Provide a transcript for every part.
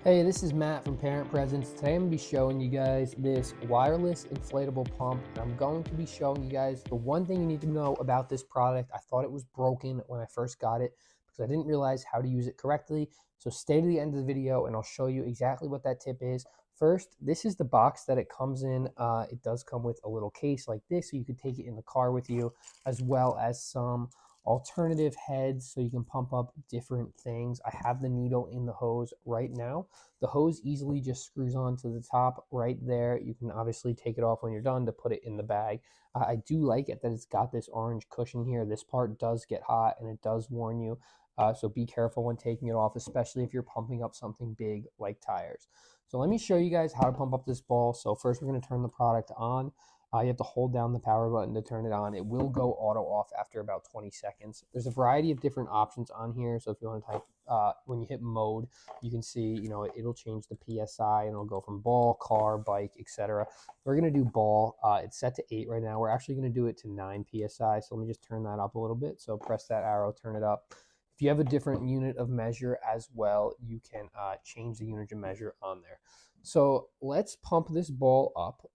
Hey, this is Matt from Parent Presence. Today I'm going to be showing you guys this wireless inflatable pump. And I'm going to be showing you guys the one thing you need to know about this product. I thought it was broken when I first got it because I didn't realize how to use it correctly. So stay to the end of the video and I'll show you exactly what that tip is. First, this is the box that it comes in. It does come with a little case like this, so you could take it in the car with you, as well as some alternative heads so you can pump up different things. I have the needle in the hose right now. The hose easily just screws on to the top right there. You can obviously take it off when you're done to put it in the bag. I do like it that it's got this orange cushion here. This part does get hot and it does warn you. So be careful when taking it off, especially if you're pumping up something big like tires. So let me show you guys how to pump up this ball. So first we're going to turn the product on. You have to hold down the power button to turn it on. It will go auto off after about 20 seconds. There's a variety of different options on here. So if you want to type, when you hit mode, you can see, it'll change the PSI and it'll go from ball, car, bike, etc. We're going to do ball. It's set to 8 right now. We're actually going to do it to 9 PSI. So let me just turn that up a little bit. So press that arrow, turn it up. If you have a different unit of measure as well, you can change the unit of measure on there. So let's pump this ball up.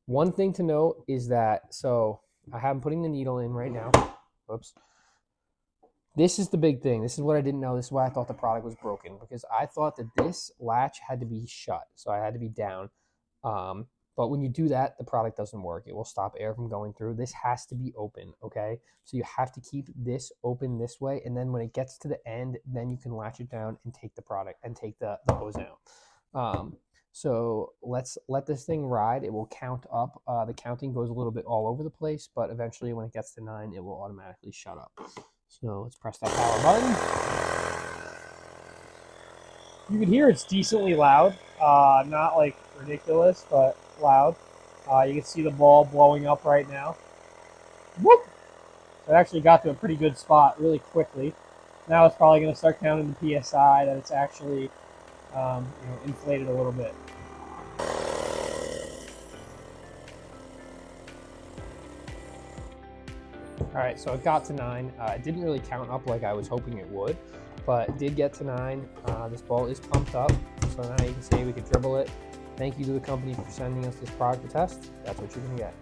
One thing to note is that, so I'm putting the needle in right now. Oops. This is the big thing. This is what I didn't know. This is why I thought the product was broken, because I thought that this latch had to be shut. So I had to be down. But when you do that, the product doesn't work. It will stop air from going through. This has to be open, okay? So you have to keep this open this way. And then when it gets to the end, then you can latch it down and take the product and take the hose out. So let's let this thing ride. It will count up. The counting goes a little bit all over the place, but eventually when it gets to 9, it will automatically shut up. So let's press that power button. You can hear it's decently loud. Not like ridiculous, but loud. You can see the ball blowing up right now. Whoop! So it actually got to a pretty good spot really quickly. Now it's probably going to start counting the PSI that it's actually inflated a little bit. All right, so it got to 9. It didn't really count up like I was hoping it would, but it did get to 9. This ball is pumped up, so now you can see we could dribble it. Thank you to the company for sending us this product to test. That's what you're gonna get.